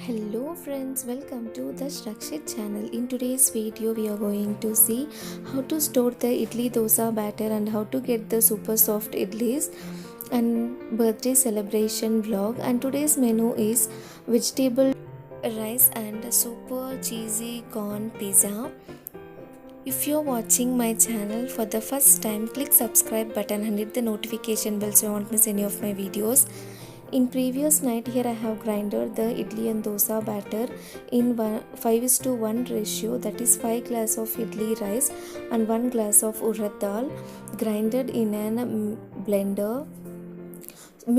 Hello friends, welcome to the Shrakshit channel. In today's video we are going to see how to store the idli dosa batter and how to get the super soft idlis and birthday celebration vlog. And today's menu is vegetable rice and super cheesy corn pizza. If you're watching my channel for the first time, click subscribe button and hit the notification bell so you won't miss any of my videos. In previous night, here I have grinded the idli and dosa batter in 5:1 ratio, that is 5 glass of idli rice and 1 glass of urad dal grinded in a blender.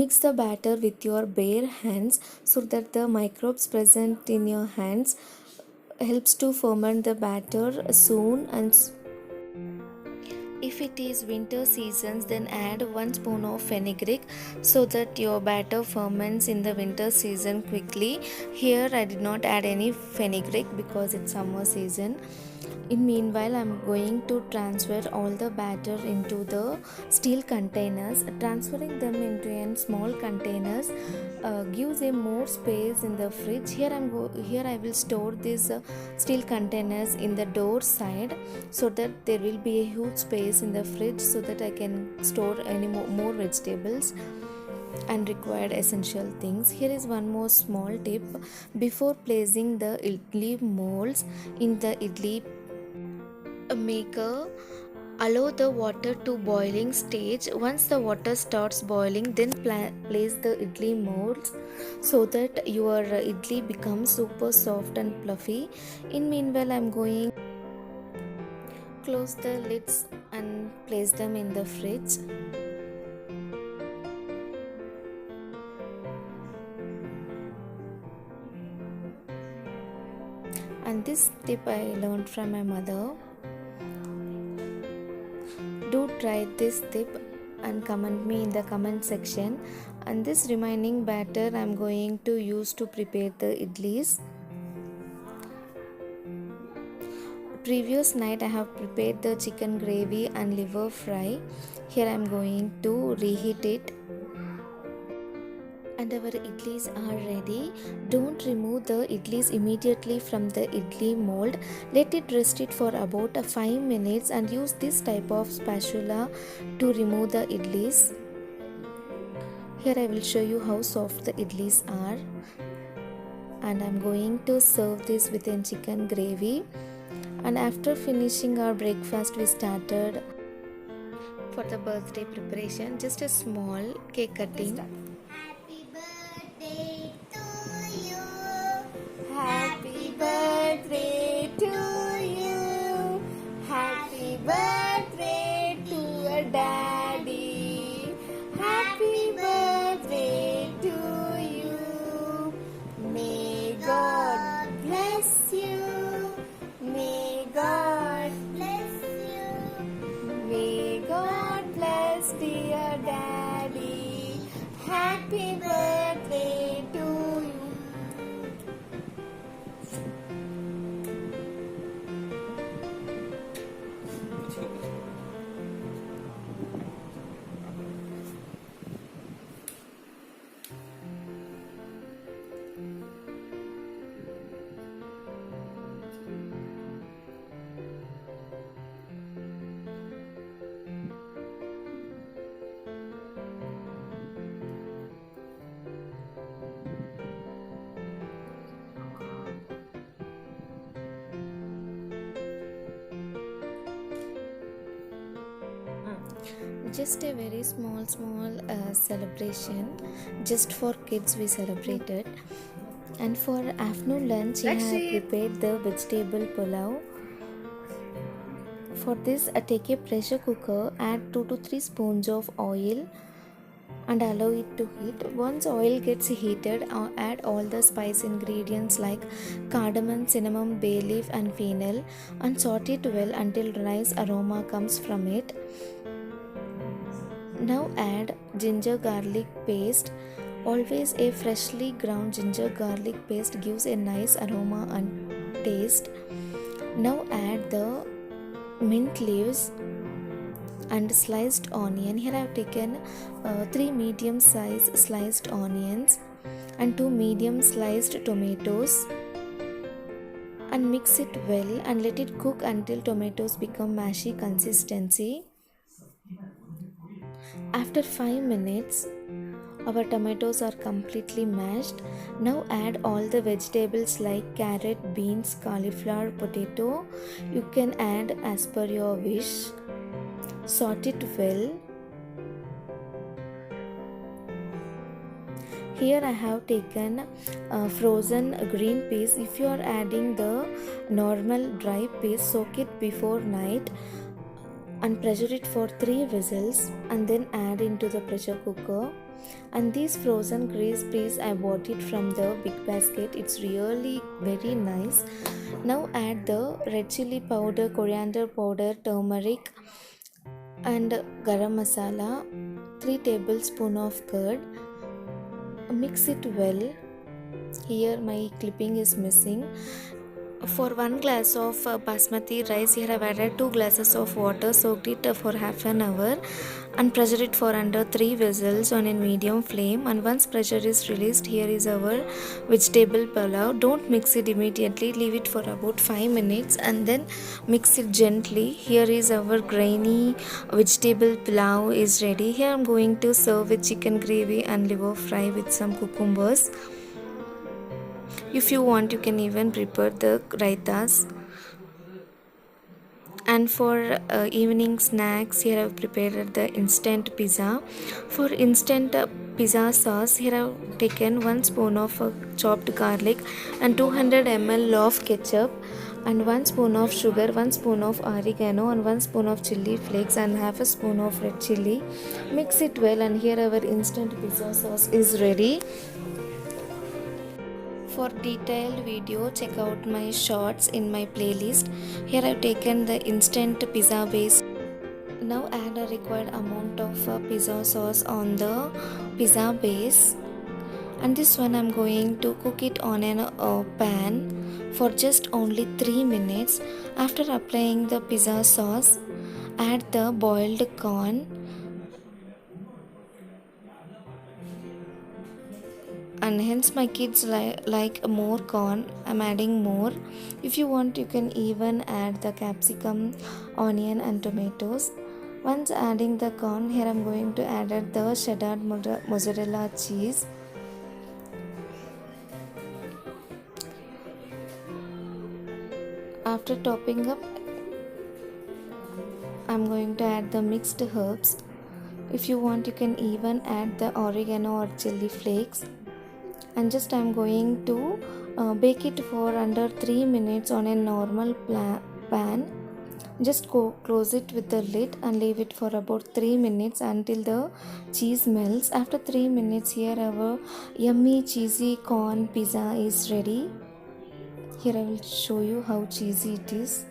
Mix the batter with your bare hands so that the microbes present in your hands helps to ferment the batter soon. And if it is winter seasons, then add 1 spoon of fenugreek so that your batter ferments in the winter season quickly. Here I did not add any fenugreek because it's summer season. In meanwhile, I am going to transfer all the batter into the steel containers. Transferring them into small containers gives a more space in the fridge. Here I will store these steel containers in the door side so that there will be a huge space in the fridge so that I can store any more vegetables and required essential things. Here is one more small tip. Before placing the idli molds in the idli maker, allow the water to boiling stage. Once the water starts boiling, then place the idli molds so that your idli becomes super soft and fluffy. In meanwhile, I am going close the lids and place them in the fridge. And this tip I learned from my mother. Do try this tip and comment me in the comment section. And this remaining batter I am going to use to prepare the idlis. Previous night I have prepared the chicken gravy and liver fry. Here I am going to reheat it. And our idlis are ready. Don't remove the idlis immediately from the idli mold. Let it rest it for about 5 minutes and use this type of spatula to remove the idlis. Here I will show you how soft the idlis are. And I am going to serve this with a chicken gravy. And after finishing our breakfast, we started for the birthday preparation. Just a small cake cutting. Happy birthday to you. Happy birthday to your daddy. Happy birthday to you. May God bless you. May God bless you. May God bless dear daddy. Happy birthday to you. Just a very small celebration. Just for kids we celebrated. And for afternoon lunch I have prepared the vegetable pulao. For this take a pressure cooker, add 2 to 3 spoons of oil and allow it to heat. Once oil gets heated, add all the spice ingredients like cardamom, cinnamon, bay leaf and fennel and saute it well until nice aroma comes from it. Now add ginger garlic paste. Always a freshly ground ginger garlic paste gives a nice aroma and taste. Now add the mint leaves and sliced onion. Here I have taken 3 medium size sliced onions and 2 medium sliced tomatoes, and mix it well and let it cook until tomatoes become mashy consistency. After 5 minutes, our tomatoes are completely mashed. Now add all the vegetables like carrot, beans, cauliflower, potato. You can add as per your wish. Sort it well. Here I have taken frozen green peas. If you are adding the normal dry peas, soak it before night and pressure it for 3 whistles and then add into the pressure cooker. And these frozen grease peas, I bought it from the big basket. It's really very nice. Now add the red chili powder, coriander powder, turmeric and garam masala, 3 tablespoons of curd. Mix it well. Here my clipping is missing. For 1 glass of basmati rice, here I have added 2 glasses of water, soaked it for half an hour and pressure it for under 3 whistles on a medium flame. And once pressure is released, here is our vegetable pulao. Don't mix it immediately, leave it for about 5 minutes and then mix it gently. Here is our grainy vegetable pulao is ready. Here I am going to serve with chicken gravy and liver fry with some cucumbers. If you want, you can even prepare the raitas. And for evening snacks, here I have prepared the instant pizza. For instant pizza sauce, here I have taken 1 spoon of chopped garlic and 200 ml of ketchup and 1 spoon of sugar, 1 spoon of oregano and 1 spoon of chili flakes and half a spoon of red chili. Mix it well and here our instant pizza sauce is ready. For detailed video, check out my shorts in my playlist. Here I've taken the instant pizza base. Now add a required amount of pizza sauce on the pizza base. And this one I'm going to cook it on a pan for just only 3 minutes. After applying the pizza sauce, add the boiled corn and hence my kids like more corn. I'm adding more. If you want, you can even add the capsicum, onion and tomatoes. Once adding the corn, here I'm going to add the cheddar mozzarella cheese. After topping up, I'm going to add the mixed herbs. If you want, you can even add the oregano or chili flakes. And just I'm going to bake it for under 3 minutes on a normal pan. Just close it with the lid and leave it for about 3 minutes until the cheese melts. After 3 minutes, here our yummy cheesy corn pizza is ready. Here I will show you how cheesy it is.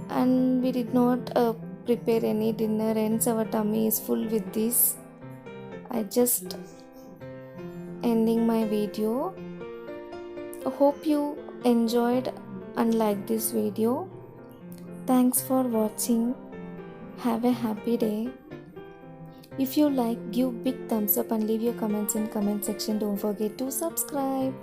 And we did not prepare any dinner, hence our tummy is full with this. I just ending my video. I hope you enjoyed and liked this video. Thanks for watching. Have a happy day. If you like, give big thumbs up and leave your comments in comment section. Don't forget to subscribe.